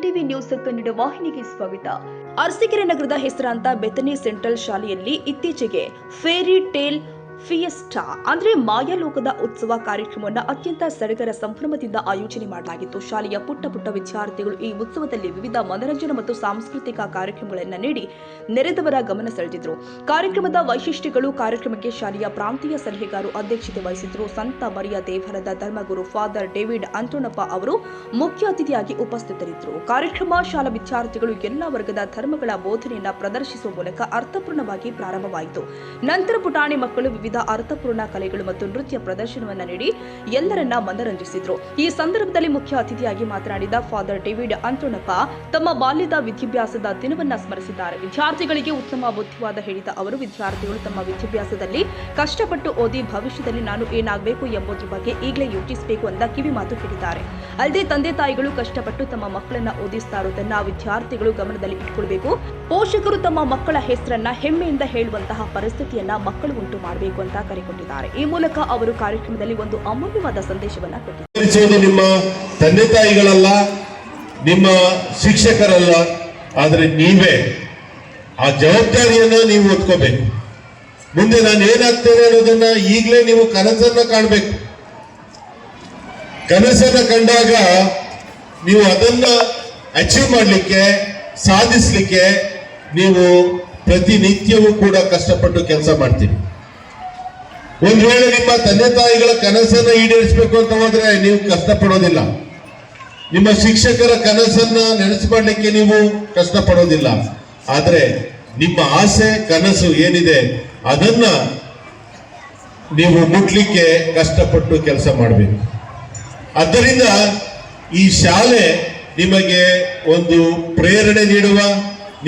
MTV news Kannada ವಾಹಿನಿಗೆ ಸ್ವಾಗತ. ಅರಸೀಕೆರೆ ನಗರದ ಹೆಸರಾಂತ ಬೆಥನಿ ಸೆಂಟ್ರಲ್ ಶಾಲೆಯಲ್ಲಿ ಇತ್ತೀಚೆಗೆ ಫೇರಿ ಟೇಲ್ ಫಿಯೆಸ್ಟಾ ಅಂದ್ರೆ ಮಾಯಾಲೋಕದ ಉತ್ಸವ ಕಾರ್ಯಕ್ರಮವನ್ನು ಅತ್ಯಂತ ಸಡಗರ ಸಂಭ್ರಮದಿಂದ ಆಯೋಜನೆ ಮಾಡಲಾಗಿತ್ತು. ಶಾಲೆಯ ಪುಟ್ಟ ವಿದ್ಯಾರ್ಥಿಗಳು ಈ ಉತ್ಸವದಲ್ಲಿ ವಿವಿಧ ಮನರಂಜನಾ ಮತ್ತು ಸಾಂಸ್ಕೃತಿಕ ಕಾರ್ಯಕ್ರಮಗಳನ್ನು ನೀಡಿ ನೆರೆದವರ ಗಮನ ಸೆಳೆದಿದ್ರು. ಕಾರ್ಯಕ್ರಮದ ವೈಶಿಷ್ಟ್ಯಗಳು. ಕಾರ್ಯಕ್ರಮಕ್ಕೆ ಶಾಲೆಯ ಪ್ರಾಂತೀಯ ಸಲಹೆಗಾರರು ಅಧ್ಯಕ್ಷತೆ ವಹಿಸಿದ್ರು. ಸಂತ ಮರಿಯ ದೇವರದ ಧರ್ಮಗುರು ಫಾದರ್ ಡೇವಿಡ್ ಅಂತೋಣಪ್ಪ ಅವರು ಮುಖ್ಯ ಅತಿಥಿಯಾಗಿ ಉಪಸ್ಥಿತರಿದ್ದರು. ಕಾರ್ಯಕ್ರಮ ಶಾಲಾ ವಿದ್ಯಾರ್ಥಿಗಳು ಎಲ್ಲಾ ವರ್ಗದ ಧರ್ಮಗಳ ಬೋಧನೆಯನ್ನ ಪ್ರದರ್ಶಿಸುವ ಮೂಲಕ ಅರ್ಥಪೂರ್ಣವಾಗಿ ಪ್ರಾರಂಭವಾಯಿತು. ನಂತರ ಪುಟಾಣಿ ಮಕ್ಕಳು ವಿವಿಧ ಅರ್ಥಪೂರ್ಣ ಕಲೆಗಳು ಮತ್ತು ನೃತ್ಯ ಪ್ರದರ್ಶನವನ್ನ ನೀಡಿ ಎಲ್ಲರನ್ನ ಮನರಂಜಿಸಿದ್ರು. ಈ ಸಂದರ್ಭದಲ್ಲಿ ಮುಖ್ಯ ಅತಿಥಿಯಾಗಿ ಮಾತನಾಡಿದ ಫಾದರ್ ಡೇವಿಡ್ ಅಂತೋಣಪ್ಪ ತಮ್ಮ ಬಾಲ್ಯದ ವಿದ್ಯಾಭ್ಯಾಸದ ದಿನವನ್ನ ಸ್ಮರಿಸಿದ್ದಾರೆ. ವಿದ್ಯಾರ್ಥಿಗಳಿಗೆ ಉತ್ತಮ ಬುದ್ಧಿವಾದ ಹೇಳಿದ ಅವರು, ವಿದ್ಯಾರ್ಥಿಗಳು ತಮ್ಮ ವಿದ್ಯಾಭ್ಯಾಸದಲ್ಲಿ ಕಷ್ಟಪಟ್ಟು ಓದಿ ಭವಿಷ್ಯದಲ್ಲಿ ನಾನು ಏನಾಗಬೇಕು ಎಂಬುದರ ಬಗ್ಗೆ ಈಗಲೇ ಯೋಚಿಸಬೇಕು ಅಂತ ಕಿವಿ ಮಾತು ಹೇಳಿದ್ದಾರೆ. ಅಲ್ಲದೆ ತಂದೆ ತಾಯಿಗಳು ಕಷ್ಟಪಟ್ಟು ತಮ್ಮ ಮಕ್ಕಳನ್ನ ಓದಿಸ್ತಾ ಇರೋದನ್ನ ವಿದ್ಯಾರ್ಥಿಗಳು ಗಮನದಲ್ಲಿ ಇಟ್ಕೊಳ್ಬೇಕು. ಪೋಷಕರು ತಮ್ಮ ಮಕ್ಕಳ ಹೆಸರನ್ನ ಹೆಮ್ಮೆಯಿಂದ ಹೇಳುವಂತಹ ಪರಿಸ್ಥಿತಿಯನ್ನ ಮಕ್ಕಳು ಉಂಟು ಮಾಡಬೇಕು ಅಂತ ಕರೆ ಕೊಟ್ಟಿದ್ದಾರೆ. ಈ ಮೂಲಕ ಅವರು ಕಾರ್ಯಕ್ರಮದಲ್ಲಿ ಒಂದು ಅಮೂಲ್ಯವಾದ ಸಂದೇಶವನ್ನ ಕೊಟ್ಟಿದ್ದಾರೆ. ನಿಮ್ಮ ತಂದೆ ತಾಯಿಗಳಲ್ಲ, ನಿಮ್ಮ ಶಿಕ್ಷಕರಲ್ಲ, ಆದ್ರೆ ನೀವೇ ಆ ಜವಾಬ್ದಾರಿಯನ್ನ ನೀವು ಹೊತ್ಕೋಬೇಕು. ಮುಂದೆ ನಾನು ಏನಾಗ್ತೇನೆ ಅನ್ನೋದನ್ನ ಈಗಲೇ ನೀವು ಕನಸನ್ನ ಕಾಣಬೇಕು. ಕನಸನ್ನ ಕಂಡಾಗ ನೀವು ಅದನ್ನ ಅಚೀವ್ ಮಾಡಲಿಕ್ಕೆ, ಸಾಧಿಸಲಿಕ್ಕೆ ನೀವು ಪ್ರತಿನಿತ್ಯವೂ ಕೂಡ ಕಷ್ಟಪಟ್ಟು ಕೆಲಸ ಮಾಡ್ತೀರಿ. ಒಂದ್ ವೇಳೆ ನಿಮ್ಮ ತಂದೆ ತಾಯಿಗಳ ಕನಸನ್ನ ಈಡೇರಿಸಬೇಕು ಅಂತ ಹೋದ್ರೆ ನೀವು ಕಷ್ಟಪಡೋದಿಲ್ಲ. ನಿಮ್ಮ ಶಿಕ್ಷಕರ ಕನಸನ್ನ ನೆನಸು ಮಾಡಲಿಕ್ಕೆ ನೀವು ಕಷ್ಟಪಡೋದಿಲ್ಲ. ಆದ್ರೆ ನಿಮ್ಮ ಆಸೆ, ಕನಸು ಏನಿದೆ ಅದನ್ನ ನೀವು ಮುಟ್ಲಿಕ್ಕೆ ಕಷ್ಟಪಟ್ಟು ಕೆಲಸ ಮಾಡಬೇಕು. ಆದ್ದರಿಂದ ಈ ಶಾಲೆ ನಿಮಗೆ ಒಂದು ಪ್ರೇರಣೆ ನೀಡುವ,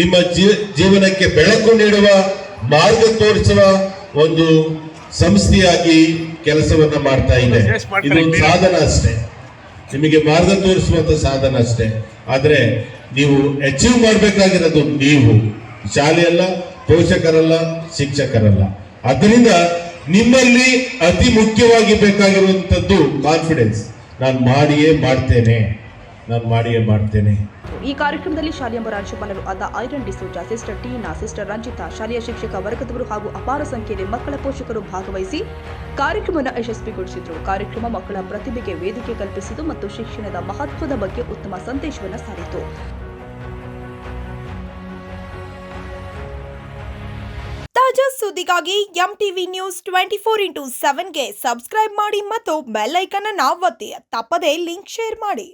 ನಿಮ್ಮ ಜೀವನಕ್ಕೆ ಬೆಳಕು ನೀಡುವ, ಮಾರ್ಗ ತೋರಿಸುವ ಒಂದು ಸಂಸ್ಥೆಯಾಗಿ ಕೆಲಸವನ್ನ ಮಾಡ್ತಾ ಇದೆ. ಇದೊಂದು ಸಾಧನ ಅಷ್ಟೇ, ನಿಮಗೆ ಮಾರ್ಗ ತೋರಿಸುವಂತ ಸಾಧನ ಅಷ್ಟೇ. ಆದ್ರೆ ನೀವು ಅಚೀವ್ ಮಾಡಬೇಕಾಗಿರೋದು ನೀವು, ಶಾಲೆಯಲ್ಲ, ಪೋಷಕರಲ್ಲ, ಶಿಕ್ಷಕರಲ್ಲ. ಅದರಿಂದ ನಿಮ್ಮಲ್ಲಿ ಅತಿ ಮುಖ್ಯವಾಗಿ ಬೇಕಾಗಿರುವಂತದ್ದು ಕಾನ್ಫಿಡೆನ್ಸ್. ನಾನು ಮಾಡಿಯೇ ಮಾಡ್ತೇನೆ. ಈ ಕಾರ್ಯಕ್ರಮದಲ್ಲಿ ಶಾಲೆಯ ಪ್ರಾಂಶುಪಾಲರು ಆದ Irene D'Souza, sister Tina, sister Ranjita, ಶಾಲೆಯ ಶಿಕ್ಷಕ ವರ್ಗದವರು ಹಾಗೂ ಅಪಾರ ಸಂಖ್ಯೆಯಲ್ಲಿ ಮಕ್ಕಳ ಪೋಷಕರು ಭಾಗವಹಿಸಿ ಕಾರ್ಯಕ್ರಮವನ್ನು ಯಶಸ್ವಿಗೊಳಿಸಿದರು. ಕಾರ್ಯಕ್ರಮ ಮಕ್ಕಳ ಪ್ರತಿಭೆಗೆ ವೇದಿಕೆ ಕಲ್ಪಿಸಿತು ಮತ್ತು ಶಿಕ್ಷಣದ ಮಹತ್ವದ ಬಗ್ಗೆ ಉತ್ತಮ ಸಂದೇಶವನ್ನು ಸಾರಿತು. ತಾಜಾ ಸುದ್ದಿಗಾಗಿ ಎಂಟಿವಿ ನ್ಯೂಸ್ 24x7ಗೆ ಸಬ್ಸ್ಕ್ರೈಬ್ ಮಾಡಿ ಮತ್ತು ಬೆಲ್ ಐಕಾನ್ ಅನ್ನು ಒತ್ತಿ. ತಪ್ಪದೇ ಲಿಂಕ್ ಶೇರ್ ಮಾಡಿ.